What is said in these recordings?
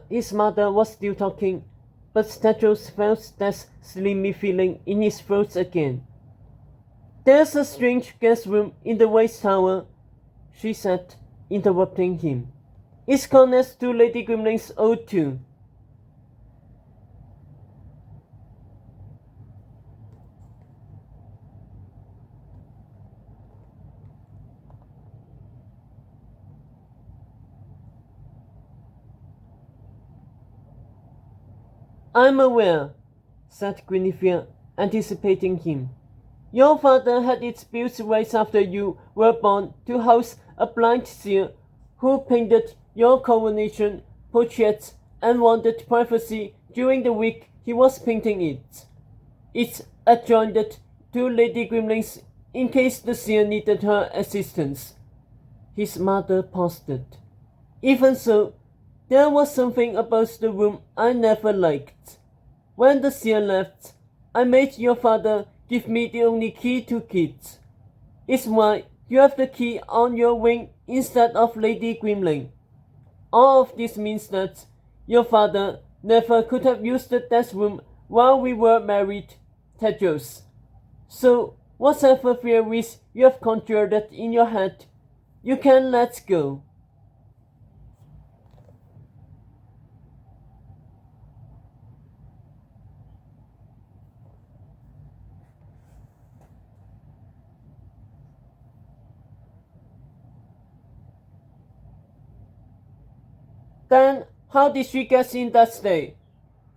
His mother was still talking, but Tetros felt that slimy feeling in his throat again. "There's a strange guest room in the White Tower," she said, interrupting him. "It's connected to Lady Grimling's old too." "I'm aware," said Guinevere, anticipating him. "Your father had it built right after you were born to house a blind seer who painted your coronation portrait and wanted privacy during the week he was painting it. It's adjoined to Lady Grimling's in case the seer needed her assistance." His mother paused. "Even so, there was something about the room I never liked. When the seer left, I made your father give me the only key to it. It's why you have the key on your wing instead of Lady Grimling. All of this means that your father never could have used that room while we were married, Tedros. So whatever theories you have conjured in your head, you can let go." "Then how did she get in that day?"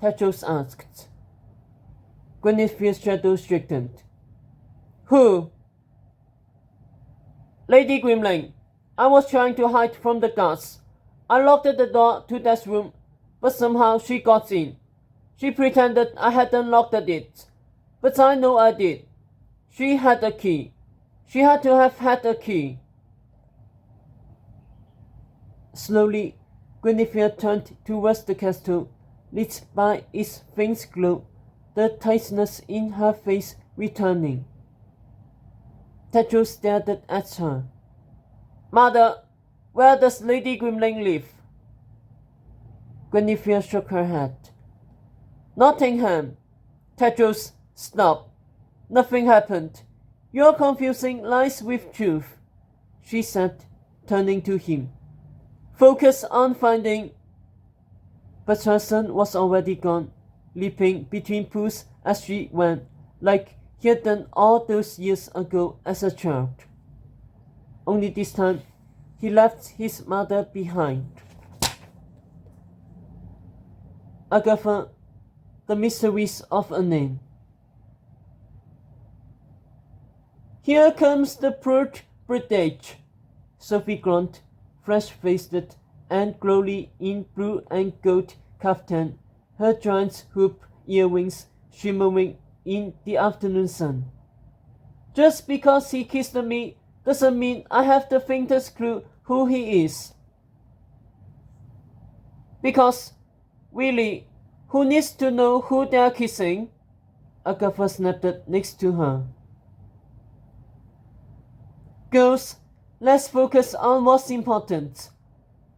Tedros asked. Guinevere's shadow straightened. "Who?" "Lady Grimling. I was trying to hide from the guards. I locked the door to that room, but somehow she got in. She pretended I hadn't locked it, but I know I did. She had a key. She had to have had a key." Slowly, Guinevere turned towards the castle, lit by its faint glow, the tightness in her face returning. Tedros stared at her. "Mother, where does Lady Grimling live?" Guinevere shook her head. "Nottingham." "Tedros, stop. Nothing happened. You're confusing lies with truth," she said, turning to him. "Focus on finding—" But her son was already gone, leaping between pools as she went, like he had done all those years ago as a child. Only this time, he left his mother behind. Agatha, The Mysteries of a Name. "Here comes the pert brigade," Sophie Grunt, fresh-faced and glowly in blue and gold caftan, her giant hoop earrings shimmering in the afternoon sun. "Just because he kissed me doesn't mean I have the faintest clue who he is." "Because, really, who needs to know who they're kissing?" Agatha snapped next to her. "Girls, let's focus on what's important."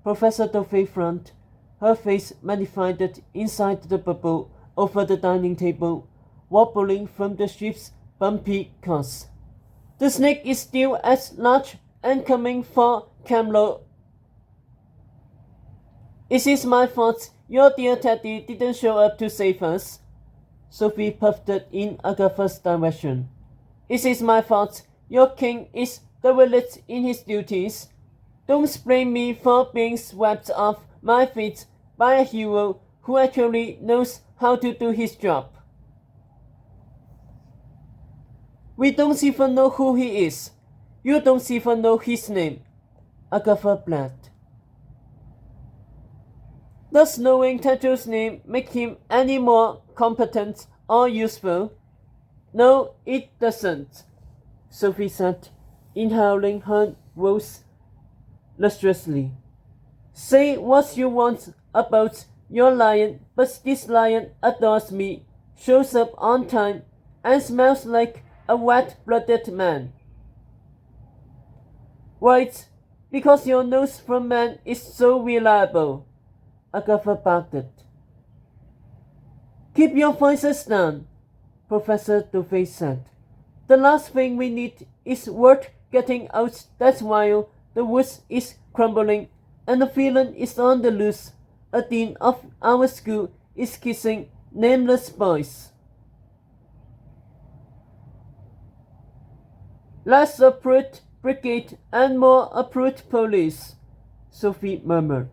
Professor Dovey frowned, her face magnified inside the bubble over the dining table, wobbling from the ship's bumpy course. "The snake is still at large and coming for Camelot. Is it my fault your dear Teddy didn't show up to save us?" Sophie puffed in Agatha's direction. "Is it my fault your king is derelict in his duties? Don't blame me for being swept off my feet by a hero who actually knows how to do his job." "We don't even know who he is. You don't even know his name," Agatha blabbed. "Does knowing Tedros' name make him any more competent or useful?" "No, it doesn't," Sophie said, inhaling her rose lustrously. "Say what you want about your lion, but this lion adores me, shows up on time, and smells like a wet-blooded man." "Right, because your nose from man is so reliable," Agatha barked. Keep your voices down, Professor Duffy said. The last thing we need is word getting out that while the woods is crumbling and the villain is on the loose, a dean of our school is kissing nameless boys. Less a brute brigade and more a brute police, Sophie murmured.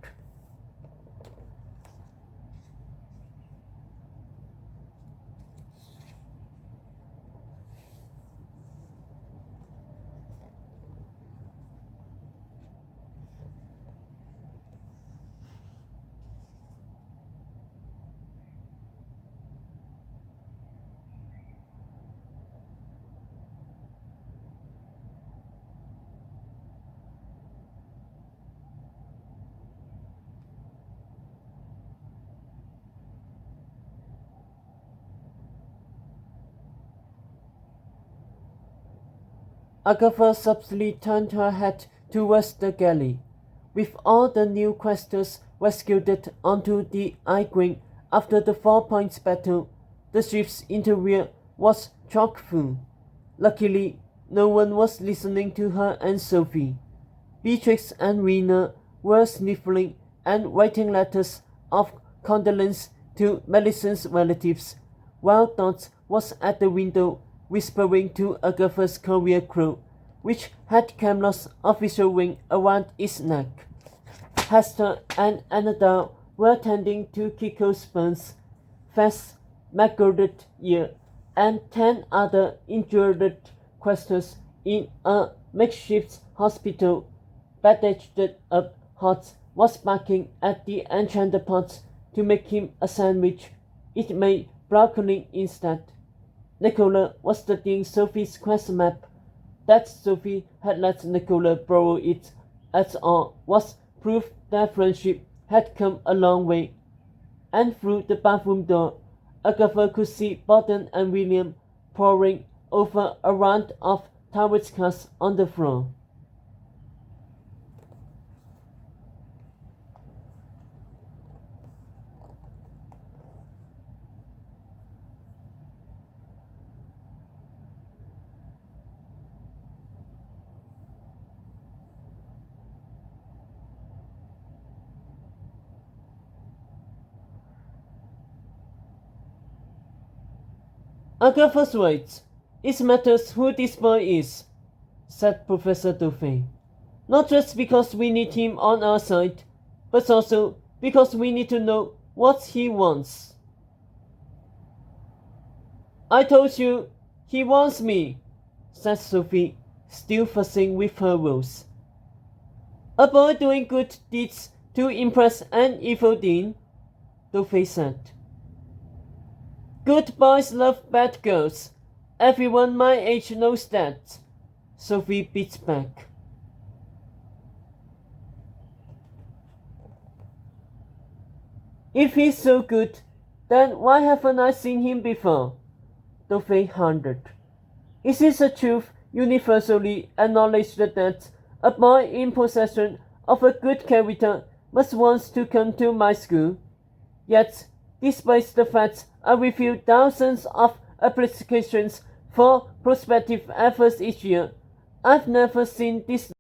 Agatha subtly turned her head towards the galley. With all the new questers rescued onto the Eye-Wing after the 4 Points battle, the ship's interior was chock full. Luckily, no one was listening to her and Sophie. Beatrix and Rena were sniffling and writing letters of condolence to Melisandre's relatives, while Dot was at the window whispering to Agatha's courier crew, which had Camelot's official ring around its neck. Hester and Annabelle were tending to Kiko's burns, fast maggoted ear, and 10 other injured questers in a makeshift hospital. Bandaged up, Hot was barking at the enchanted pot to make him a sandwich. It made broccoli instead. Nicola was studying Sophie's quest map. That Sophie had let Nicola borrow it at all was proof their friendship had come a long way. And through the bathroom door, Agatha could see Borden and William poring over a round of tarot cards on the floor. Agatha's right. It matters who this boy is, said Professor Duffy. Not just because we need him on our side, but also because we need to know what he wants. I told you, he wants me, said Sophie, still fussing with her rules. A boy doing good deeds to impress an evil dean, Duffy said. Good boys love bad girls. Everyone my age knows that, Sophie beat back. If he's so good, then why haven't I seen him before? Duffy hunted. Is it a truth universally acknowledged that a boy in possession of a good character must want to come to my school? Yet, despite the fact I review thousands of applications for prospective efforts each year, I've never seen this